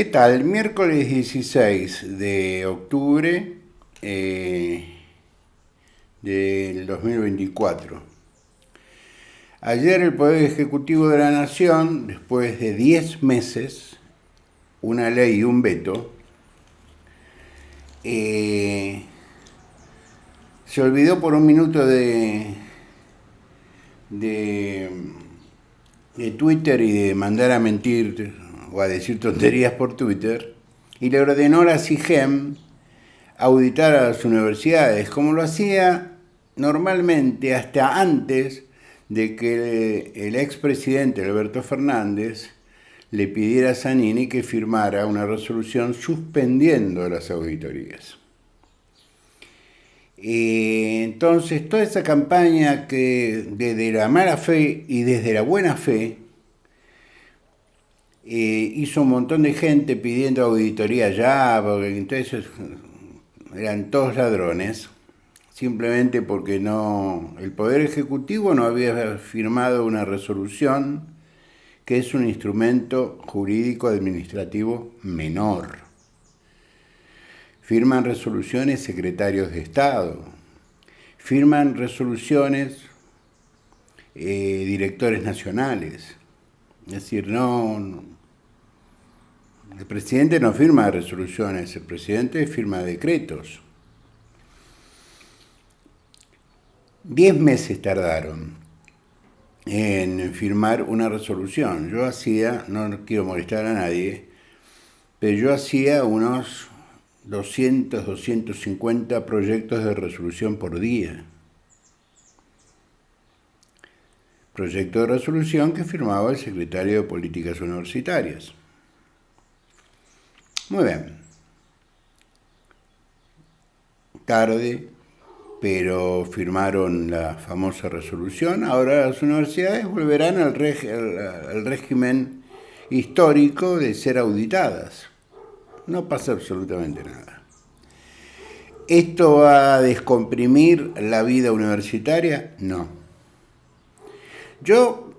¿Qué tal? Miércoles 16 de octubre del 2024. Ayer el Poder Ejecutivo de la Nación, después de 10 meses, una ley y un veto, se olvidó por un minuto de, de Twitter y de mandar a mentir o a decir tonterías por Twitter y le ordenó a la CIGEM auditar a las universidades, como lo hacía normalmente hasta antes de que el expresidente Alberto Fernández le pidiera a Zanini que firmara una resolución suspendiendo las auditorías. Entonces, toda esa campaña que desde la mala fe y desde la buena fe hizo un montón de gente pidiendo auditoría ya, porque entonces eran todos ladrones, simplemente porque el Poder Ejecutivo no había firmado una resolución que es un instrumento jurídico administrativo menor. Firman resoluciones secretarios de Estado, firman resoluciones directores nacionales. Es decir, el presidente no firma resoluciones, el presidente firma decretos. 10 meses tardaron en firmar una resolución. Yo hacía, no quiero molestar a nadie, pero yo hacía unos 200, 250 proyectos de resolución por día. Proyecto de resolución que firmaba el secretario de Políticas Universitarias. Muy bien. Tarde, pero firmaron la famosa resolución. Ahora las universidades volverán al régimen histórico de ser auditadas. No pasa absolutamente nada. ¿Esto va a descomprimir la vida universitaria? No. Yo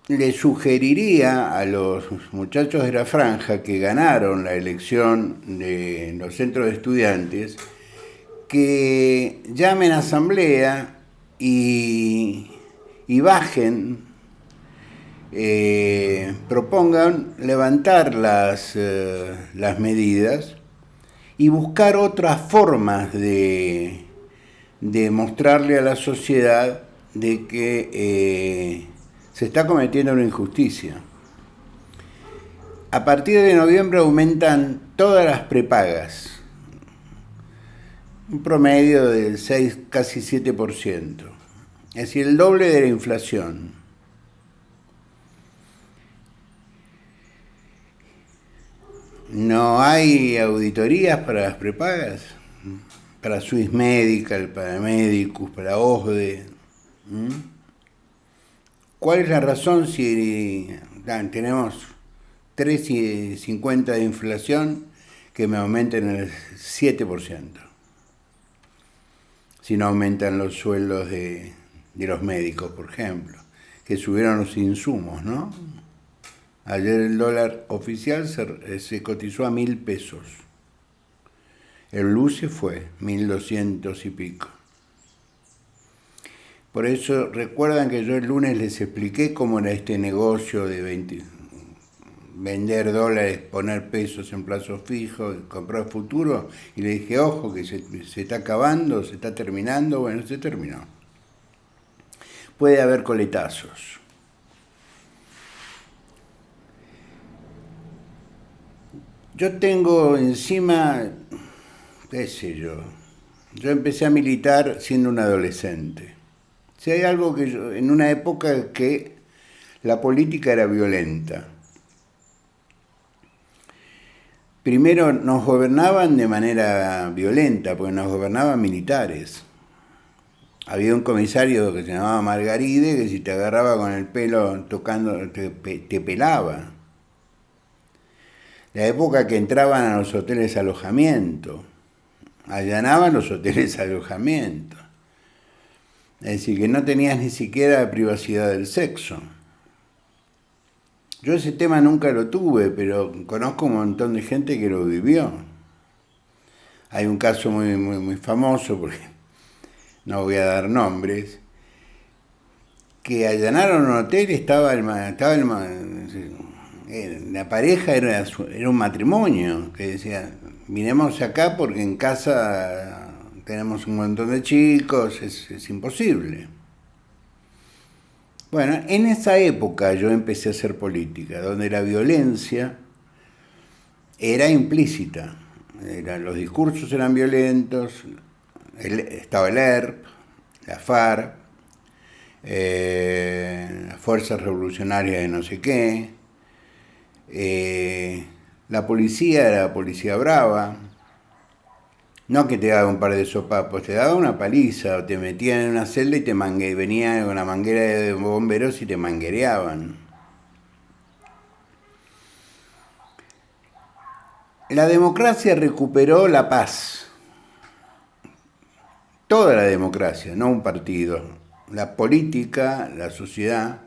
le sugeriría a los muchachos de la franja que ganaron la elección de los centros de estudiantes que llamen a asamblea y bajen, propongan levantar las medidas y buscar otras formas de mostrarle a la sociedad de que se está cometiendo una injusticia. A partir de noviembre aumentan todas las prepagas, un promedio del 6, casi 7%, es decir, el doble de la inflación. No hay auditorías para las prepagas, para Swiss Medical, para Medicus, para OSDE. ¿Cuál es la razón si tenemos 3,50 de inflación que me aumenten el 7%? Si no aumentan los sueldos de los médicos, por ejemplo, que subieron los insumos, ¿no? Ayer el dólar oficial se cotizó a 1.000 pesos. El LUCE fue 1.200 y pico. Por eso, recuerdan que yo el lunes les expliqué cómo era este negocio de vender dólares, poner pesos en plazo fijo, comprar futuro, y le dije, ojo, que se está acabando, se está terminando. Bueno, se terminó. Puede haber coletazos. Yo tengo encima, qué sé yo empecé a militar siendo un adolescente. Si hay algo que en una época que la política era violenta. Primero nos gobernaban de manera violenta, porque nos gobernaban militares. Había un comisario que se llamaba Margaride, que si te agarraba con el pelo tocando, te pelaba. La época que entraban a los hoteles de alojamiento, allanaban los hoteles de alojamiento. Es decir, que no tenías ni siquiera privacidad del sexo. Yo ese tema nunca lo tuve, pero conozco un montón de gente que lo vivió. Hay un caso muy famoso, porque no voy a dar nombres, que allanaron un hotel y la pareja era un matrimonio, que decía, vinimos acá porque en casa tenemos un montón de chicos, es imposible. Bueno, en esa época yo empecé a hacer política, donde la violencia era implícita. Los discursos eran violentos, estaba el ERP, la FARC, las fuerzas revolucionarias de no sé qué, la policía era la policía brava, no que te daba un par de sopapos, te daba una paliza, o te metían en una celda y venían con una manguera de bomberos y te manguereaban. La democracia recuperó la paz, toda la democracia, no un partido, la política, la sociedad.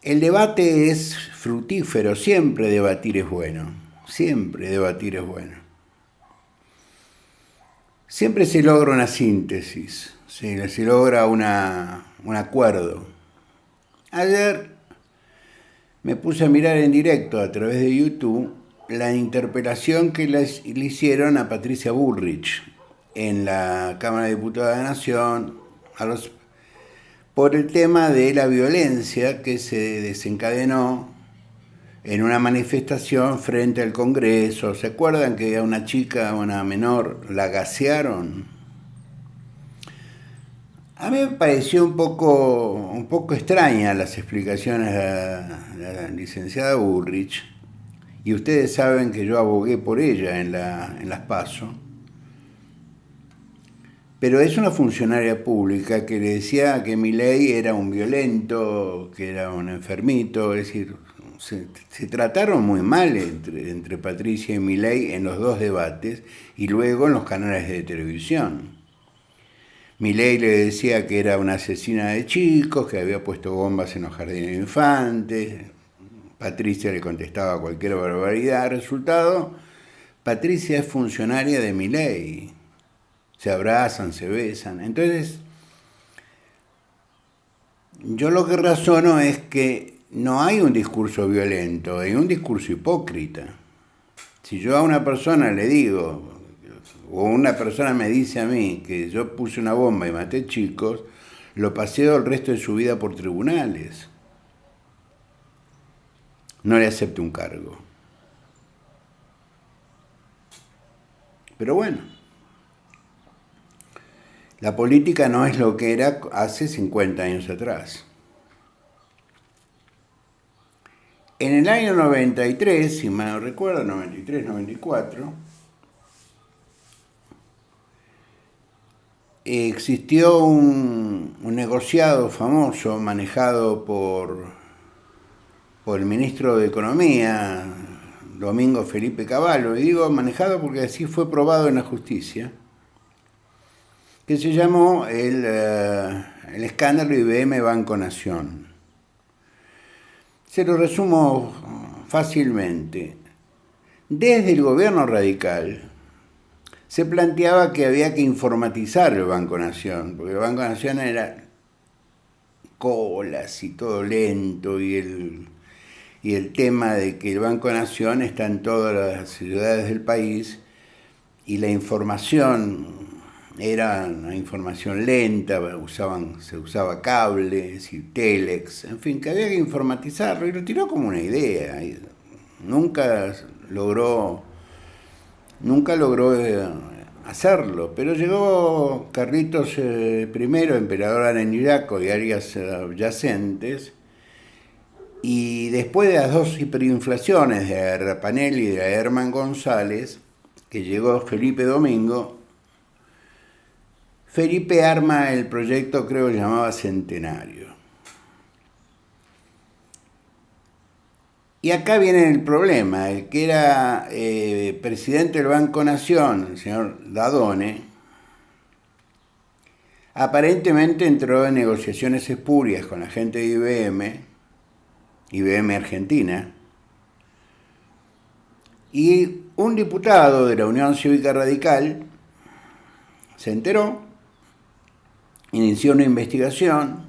El debate es fructífero, siempre debatir es bueno, siempre debatir es bueno. Siempre se logra una síntesis, se logra un acuerdo. Ayer me puse a mirar en directo a través de YouTube la interpelación que le hicieron a Patricia Bullrich en la Cámara de Diputados de la Nación por el tema de la violencia que se desencadenó en una manifestación frente al Congreso. ¿Se acuerdan que a una chica, una menor, la gasearon? A mí me pareció un poco extraña las explicaciones de la licenciada Bullrich, y ustedes saben que yo abogué por ella en las PASO, pero es una funcionaria pública que le decía que Milei era un violento, que era un enfermito, es decir, se trataron muy mal entre Patricia y Milei en los dos debates y luego en los canales de televisión. Milei le decía que era una asesina de chicos, que había puesto bombas en los jardines de infantes. Patricia le contestaba cualquier barbaridad. Resultado, Patricia es funcionaria de Milei. Se abrazan, se besan. Entonces, yo lo que razono es que no hay un discurso violento, hay un discurso hipócrita. Si yo a una persona le digo, o una persona me dice a mí que yo puse una bomba y maté chicos, lo paseo el resto de su vida por tribunales. No le acepto un cargo. Pero bueno, la política no es lo que era hace 50 años atrás. En el año 93, si mal no recuerdo, 93, 94, existió un negociado famoso manejado por el ministro de Economía, Domingo Felipe Cavallo, y digo manejado porque así fue probado en la justicia, que se llamó el escándalo IBM Banco Nación. Se lo resumo fácilmente. Desde el gobierno radical se planteaba que había que informatizar el Banco Nación, porque el Banco Nación era colas y todo lento, y el tema de que el Banco Nación está en todas las ciudades del país y la información era una información lenta, se usaba cables y telex, en fin, que había que informatizarlo, y lo tiró como una idea. Nunca logró hacerlo, pero llegó Carlitos I, emperador areniscaco y áreas adyacentes, y después de las dos hiperinflaciones de Rapanel y de Herman González, que llegó Felipe Domingo, Felipe arma el proyecto, creo que llamaba Centenario. Y acá viene el problema. El que era presidente del Banco Nación, el señor Dadone, Aparentemente entró en negociaciones espurias con la gente de IBM Argentina, y un diputado de la Unión Cívica Radical se enteró, inició una investigación,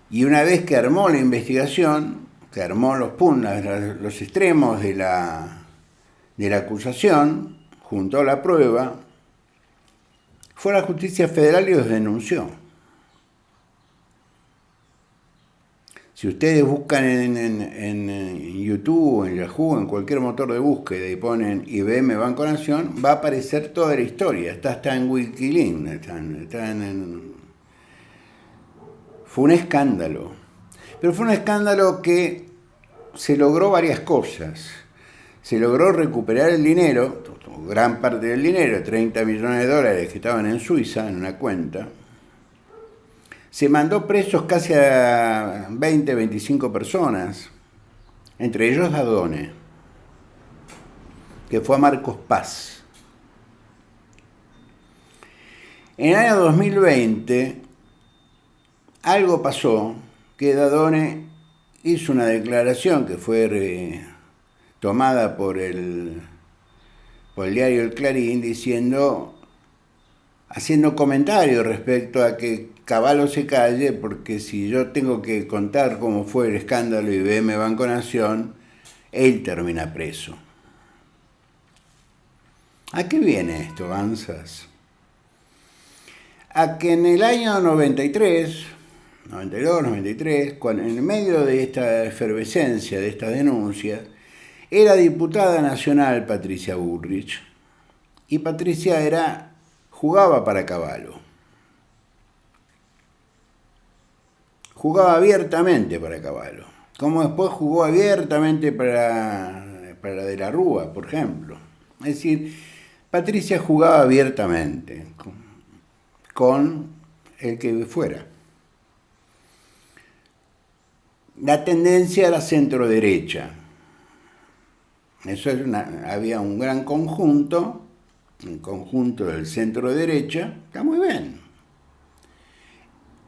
y una vez que armó la investigación, que armó los extremos de la acusación, juntó la prueba, fue a la justicia federal y los denunció. Si ustedes buscan en YouTube, en Yahoo, en cualquier motor de búsqueda y ponen IBM Banco Nación, va a aparecer toda la historia. Está en Wikilinks, Fue un escándalo. Pero fue un escándalo que se logró varias cosas. Se logró recuperar el dinero, gran parte del dinero, 30 millones de dólares que estaban en Suiza, en una cuenta. Se mandó presos casi a 20, 25 personas, entre ellos Dadone, que fue a Marcos Paz. En el año 2020, algo pasó que Dadone hizo una declaración que fue tomada por el diario El Clarín, haciendo comentarios respecto a que Cavallo se calle, porque si yo tengo que contar cómo fue el escándalo IBM Banco Nación, él termina preso. ¿A qué viene esto, Banzas? A que en el año 92, 93, en medio de esta efervescencia, de esta denuncia, era diputada nacional Patricia Bullrich, y Patricia jugaba para Cavallo. Jugaba abiertamente para Cavallo, como después jugó abiertamente para De la Rúa, por ejemplo. Es decir, Patricia jugaba abiertamente con el que fuera. La tendencia era centro-derecha. Había un gran conjunto, el conjunto del centro-derecha, está muy bien.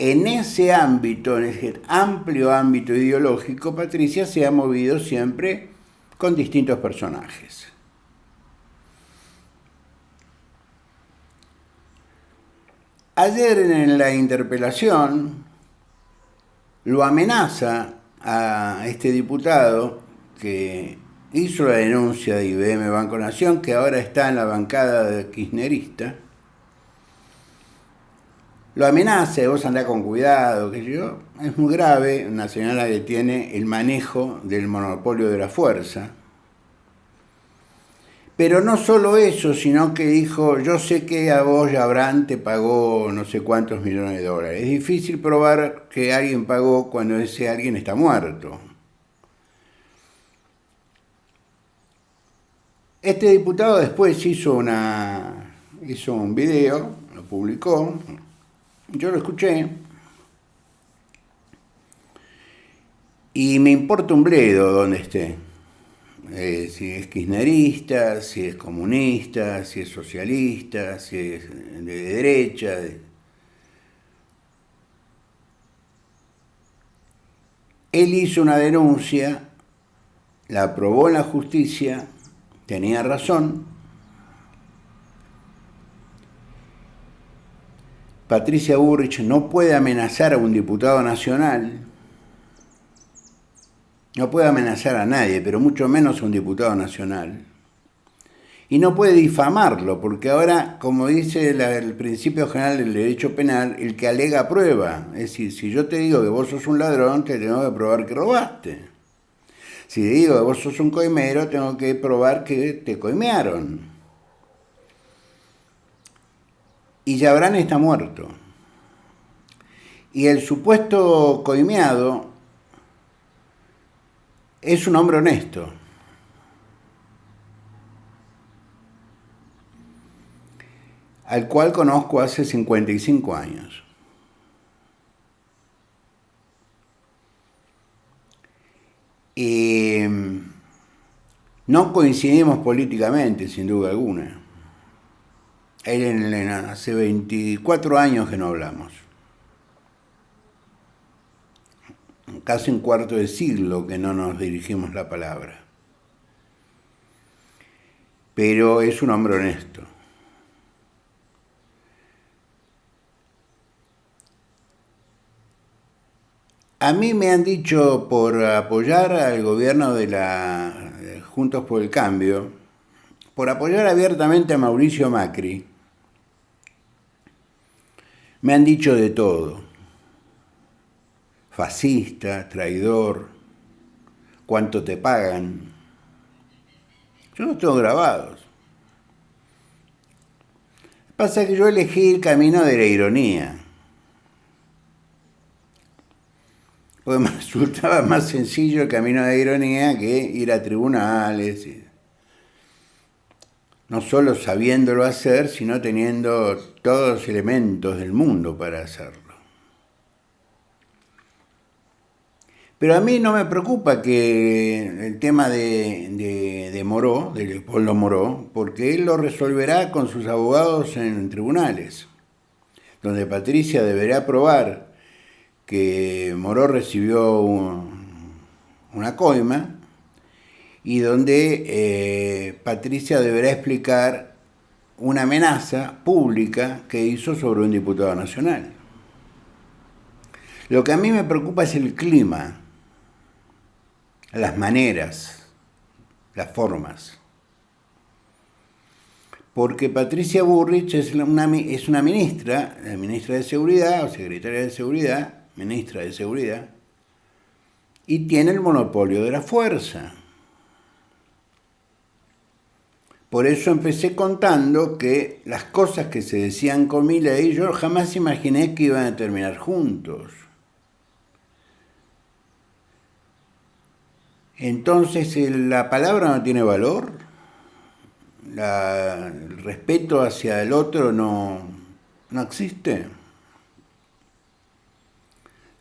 En ese ámbito, en ese amplio ámbito ideológico, Patricia se ha movido siempre con distintos personajes. Ayer en la interpelación lo amenaza a este diputado que hizo la denuncia de IBM Banco Nación, que ahora está en la bancada kirchnerista. Lo amenaza, vos andá con cuidado, es muy grave, una señora que tiene el manejo del monopolio de la fuerza. Pero no solo eso, sino que dijo, yo sé que a vos Abraham te pagó no sé cuántos millones de dólares. Es difícil probar que alguien pagó cuando ese alguien está muerto. Este diputado después hizo un video, lo publicó. Yo lo escuché y me importa un bledo donde esté. Si es kirchnerista, si es comunista, si es socialista, si es de derecha. Él hizo una denuncia, la aprobó en la justicia, tenía razón. Patricia Bullrich no puede amenazar a un diputado nacional, no puede amenazar a nadie, pero mucho menos a un diputado nacional. Y no puede difamarlo, porque ahora, como dice el principio general del derecho penal, el que alega prueba. Es decir, si yo te digo que vos sos un ladrón, te tengo que probar que robaste. Si te digo que vos sos un coimero, tengo que probar que te coimearon. Y Yabrán está muerto. Y el supuesto coimeado es un hombre honesto. Al cual conozco hace 55 años. No coincidimos políticamente, sin duda alguna. Hace 24 años que no hablamos. Casi un cuarto de siglo que no nos dirigimos la palabra. Pero es un hombre honesto. A mí me han dicho, por apoyar al gobierno de la Juntos por el Cambio, por apoyar abiertamente a Mauricio Macri, me han dicho de todo. Fascista, traidor, cuánto te pagan. Yo no tengo grabados. Pasa que yo elegí el camino de la ironía. Porque me resultaba más sencillo el camino de la ironía que ir a tribunales. No solo sabiéndolo hacer, sino teniendo todos los elementos del mundo para hacerlo. Pero a mí no me preocupa que el tema de Moró, de Leopoldo Moró, porque él lo resolverá con sus abogados en tribunales, donde Patricia deberá probar que Moró recibió una coima y donde Patricia deberá explicar una amenaza pública que hizo sobre un diputado nacional. Lo que a mí me preocupa es el clima, las maneras, las formas. Porque Patricia Bullrich es una ministra, la ministra de Seguridad o secretaria de Seguridad, ministra de Seguridad, y tiene el monopolio de la fuerza. Por eso empecé contando que las cosas que se decían con Milei, yo jamás imaginé que iban a terminar juntos. Entonces, ¿la palabra no tiene valor? ¿El respeto hacia el otro no existe?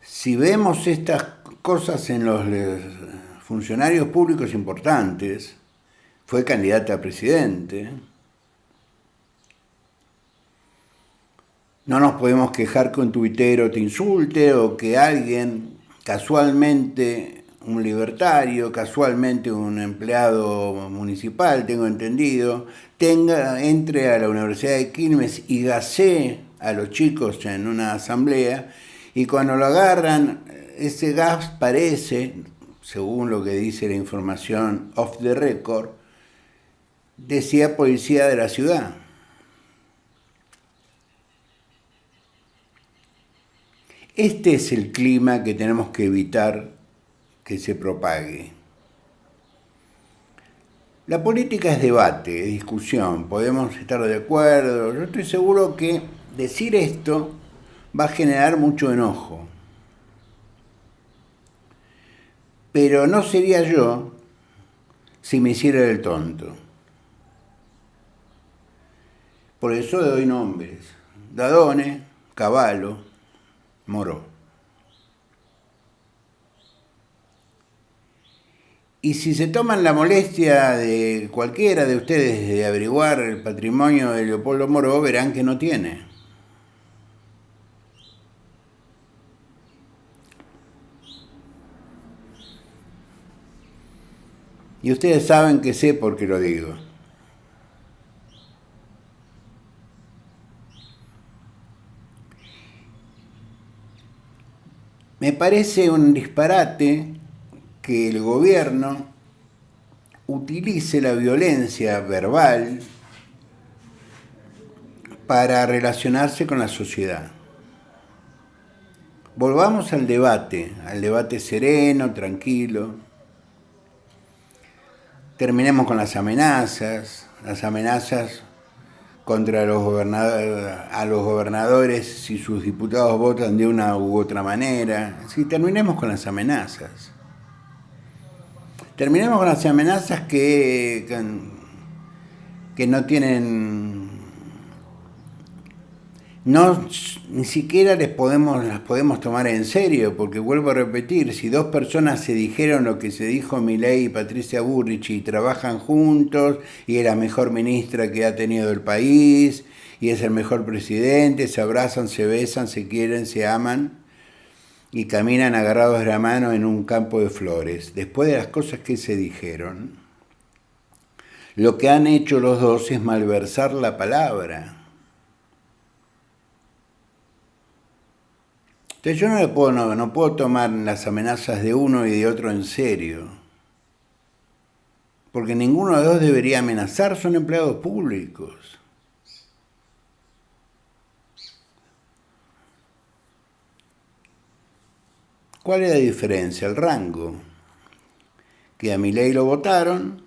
Si vemos estas cosas en los funcionarios públicos importantes, fue candidata a presidente, no nos podemos quejar que un tuitero te insulte o que alguien casualmente, un libertario, casualmente un empleado municipal, tengo entendido, entre a la Universidad de Quilmes y gasee a los chicos en una asamblea, y cuando lo agarran, ese gas parece, según lo que dice la información off the record, decía policía de la ciudad. Este es el clima que tenemos que evitar que se propague. La política es debate, es discusión, podemos estar de acuerdo. Yo estoy seguro que decir esto va a generar mucho enojo. Pero no sería yo si me hiciera el tonto. Por eso le doy nombres: Dadone, Cavallo, Moró. Y si se toman la molestia de cualquiera de ustedes de averiguar el patrimonio de Leopoldo Moró, verán que no tiene. Y ustedes saben que sé por qué lo digo. Me parece un disparate que el gobierno utilice la violencia verbal para relacionarse con la sociedad. Volvamos al debate sereno, tranquilo. Terminemos con las amenazas contra los gobernadores si sus diputados votan de una u otra manera. Sí, terminemos con las amenazas. Terminemos con las amenazas que no tienen no, ni siquiera las podemos tomar en serio, porque vuelvo a repetir, si dos personas se dijeron lo que se dijo Milei y Patricia Bullrich y trabajan juntos, y es la mejor ministra que ha tenido el país, y es el mejor presidente, se abrazan, se besan, se quieren, se aman, y caminan agarrados de la mano en un campo de flores, después de las cosas que se dijeron, lo que han hecho los dos es malversar la palabra. Entonces yo no puedo tomar las amenazas de uno y de otro en serio, porque ninguno de los dos debería amenazar, son empleados públicos. ¿Cuál es la diferencia? El rango. Que a Milei lo votaron,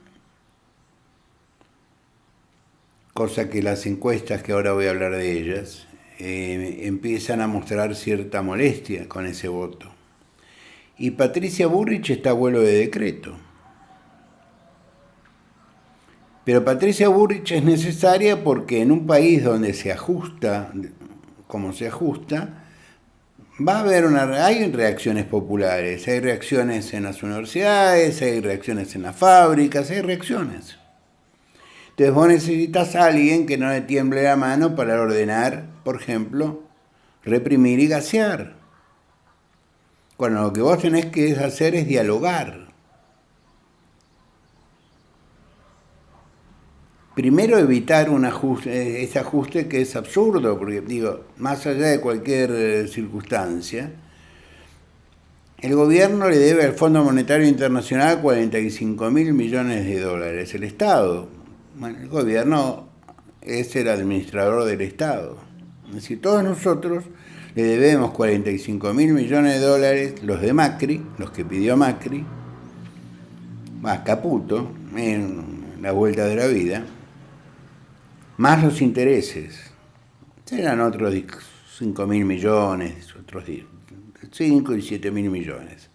cosa que las encuestas, que ahora voy a hablar de ellas, empiezan a mostrar cierta molestia con ese voto. Y Patricia Bullrich está a vuelo de decreto. Pero Patricia Bullrich es necesaria porque en un país donde se ajusta, como se ajusta, va a haber hay reacciones populares, hay reacciones en las universidades, hay reacciones en las fábricas, hay reacciones. Entonces vos necesitas a alguien que no le tiemble la mano para ordenar, por ejemplo, reprimir y gasear. Bueno, lo que vos tenés que hacer es dialogar. Primero evitar ese ajuste que es absurdo, porque digo, más allá de cualquier circunstancia, el gobierno le debe al Fondo Monetario Internacional 45.000 millones de dólares, el Estado. Bueno, el gobierno es el administrador del Estado. Es decir, todos nosotros le debemos 45.000 millones de dólares, los de Macri, los que pidió Macri, más Caputo, en la vuelta de la vida, más los intereses. Serán otros 5.000 millones, otros 5 y 7.000 millones.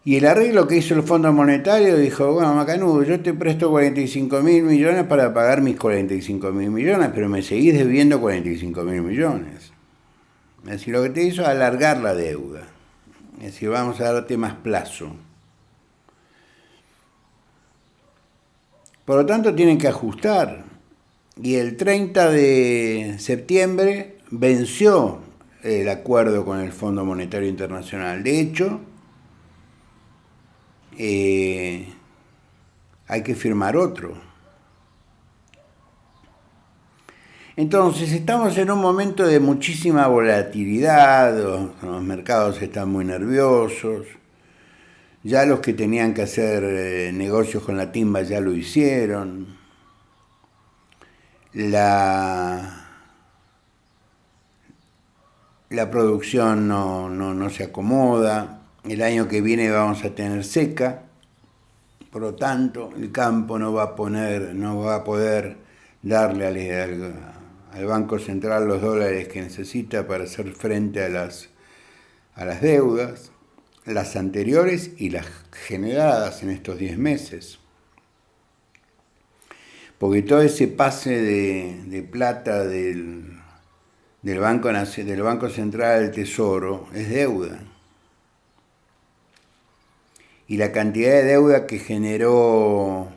Y el arreglo que hizo el Fondo Monetario dijo, bueno, Macanudo, yo te presto 45.000 millones para pagar mis 45.000 millones, pero me seguís debiendo 45.000 millones. Es decir, lo que te hizo es alargar la deuda. Es decir, vamos a darte más plazo. Por lo tanto, tienen que ajustar. Y el 30 de septiembre venció el acuerdo con el Fondo Monetario Internacional. De hecho, hay que firmar otro. Entonces, estamos en un momento de muchísima volatilidad, los mercados están muy nerviosos, ya los que tenían que hacer negocios con la timba ya lo hicieron, la producción no se acomoda, el año que viene vamos a tener seca, por lo tanto el campo no va a poder darle al Banco Central los dólares que necesita para hacer frente a las deudas, las anteriores y las generadas en estos 10 meses. Porque todo ese pase de plata del Banco Central al Tesoro es deuda. Y la cantidad de deuda que generó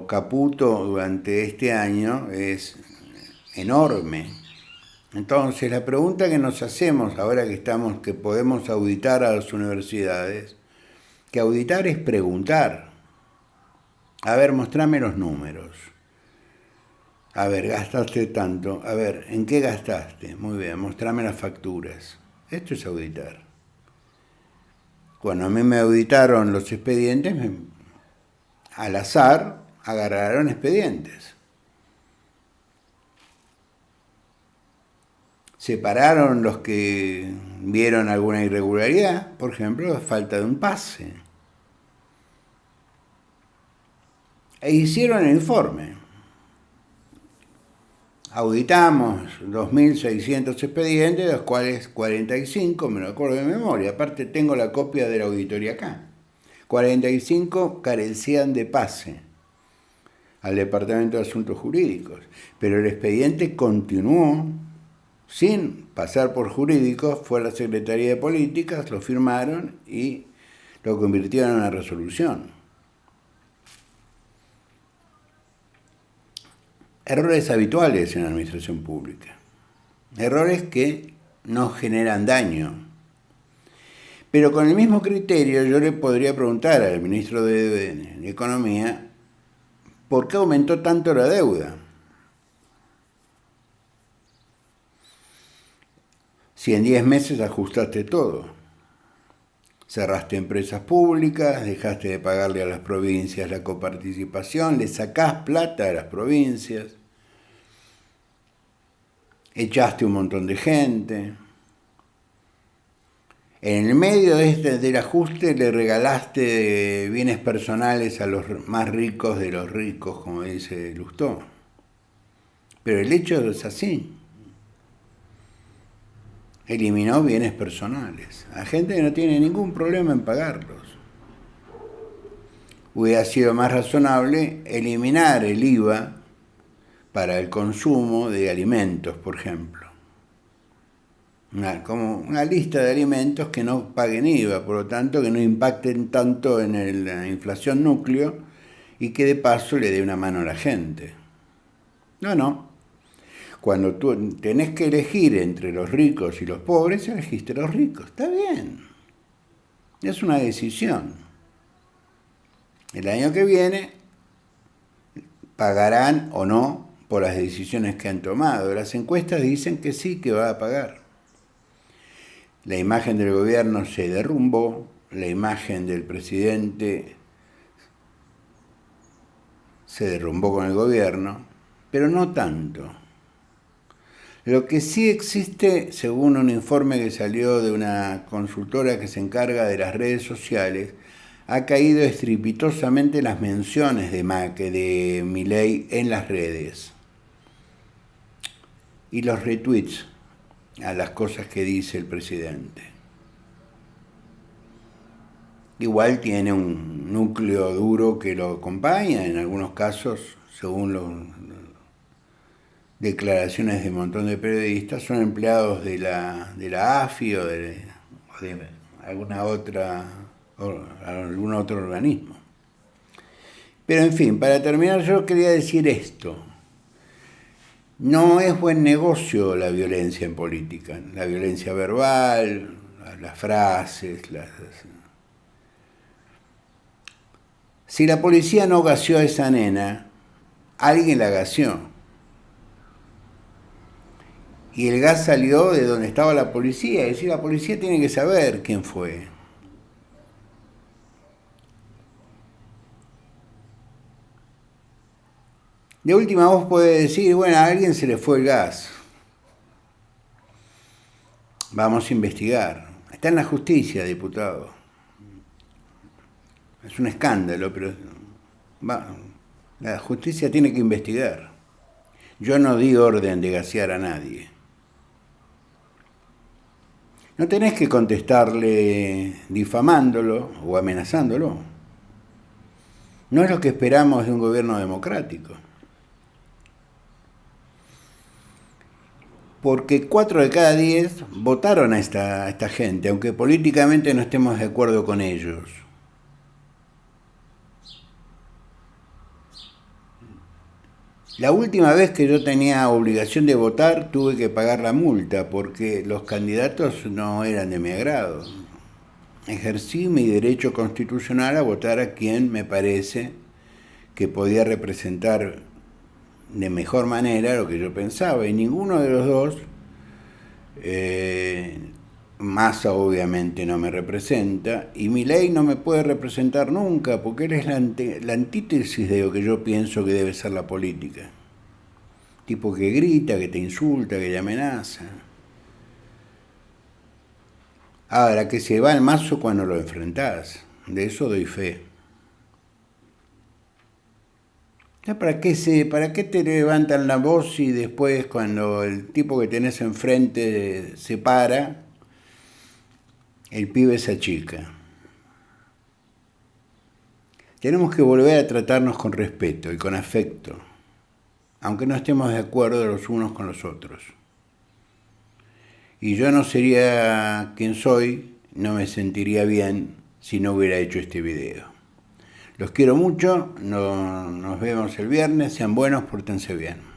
Caputo durante este año es enorme. Entonces, la pregunta que nos hacemos ahora que podemos auditar a las universidades, que auditar es preguntar. A ver, mostrame los números. A ver, gastaste tanto. A ver, ¿en qué gastaste? Muy bien, mostrame las facturas. Esto es auditar. Cuando a mí me auditaron los expedientes, al azar agarraron expedientes. Separaron los que vieron alguna irregularidad, por ejemplo, falta de un pase. E hicieron el informe. Auditamos 2.600 expedientes, de los cuales 45, me lo acuerdo de memoria, aparte tengo la copia de la auditoría acá. 45 carecían de pase. al Departamento de Asuntos Jurídicos. Pero el expediente continuó sin pasar por jurídicos, fue a la Secretaría de Políticas, lo firmaron y lo convirtieron en una resolución. Errores habituales en la administración pública. Errores que no generan daño. Pero con el mismo criterio yo le podría preguntar al ministro de Economía ¿por qué aumentó tanto la deuda? Si en 10 meses ajustaste todo. Cerraste empresas públicas, dejaste de pagarle a las provincias la coparticipación, le sacás plata a las provincias, echaste un montón de gente. En el medio del ajuste le regalaste bienes personales a los más ricos de los ricos, como dice Lustó. Pero el hecho es así. Eliminó bienes personales a gente que no tiene ningún problema en pagarlos. Hubiera sido más razonable eliminar el IVA para el consumo de alimentos, por ejemplo. Como una lista de alimentos que no paguen IVA, por lo tanto que no impacten tanto en la inflación núcleo y que de paso le dé una mano a la gente. No. Cuando tú tenés que elegir entre los ricos y los pobres, elegiste los ricos. Está bien. Es una decisión. El año que viene pagarán o no por las decisiones que han tomado. Las encuestas dicen que sí, que va a pagar. La imagen del gobierno se derrumbó, la imagen del presidente se derrumbó con el gobierno, pero no tanto. Lo que sí existe, según un informe que salió de una consultora que se encarga de las redes sociales, ha caído estrepitosamente las menciones de Milei en las redes y los retweets a las cosas que dice el presidente. Igual tiene un núcleo duro que lo acompaña, en algunos casos, según los declaraciones de un montón de periodistas, son empleados de la AFI o de algún otro organismo. Pero en fin, para terminar yo quería decir esto. No es buen negocio la violencia en política, la violencia verbal, las frases. Si la policía no gaseó a esa nena, alguien la gaseó. Y el gas salió de donde estaba la policía. Es decir, la policía tiene que saber quién fue. De última voz puede decir, bueno, a alguien se le fue el gas. Vamos a investigar. Está en la justicia, diputado. Es un escándalo, pero la justicia tiene que investigar. Yo no di orden de gasear a nadie. No tenés que contestarle difamándolo o amenazándolo. No es lo que esperamos de un gobierno democrático. Porque 4 de cada 10 votaron a esta gente, aunque políticamente no estemos de acuerdo con ellos. La última vez que yo tenía obligación de votar tuve que pagar la multa porque los candidatos no eran de mi agrado. Ejercí mi derecho constitucional a votar a quien me parece que podía representar de mejor manera lo que yo pensaba, y ninguno de los dos, Massa obviamente no me representa, y Milei no me puede representar nunca, porque él es la antítesis de lo que yo pienso que debe ser la política. Tipo que grita, que te insulta, que te amenaza. Ahora, que se va al mazo cuando lo enfrentás, de eso doy fe. ¿Para qué te levantan la voz y después cuando el tipo que tenés enfrente se para, el pibe se achica? Tenemos que volver a tratarnos con respeto y con afecto, aunque no estemos de acuerdo los unos con los otros. Y yo no sería quien soy, no me sentiría bien si no hubiera hecho este video. Los quiero mucho, nos vemos el viernes, sean buenos, pórtense bien.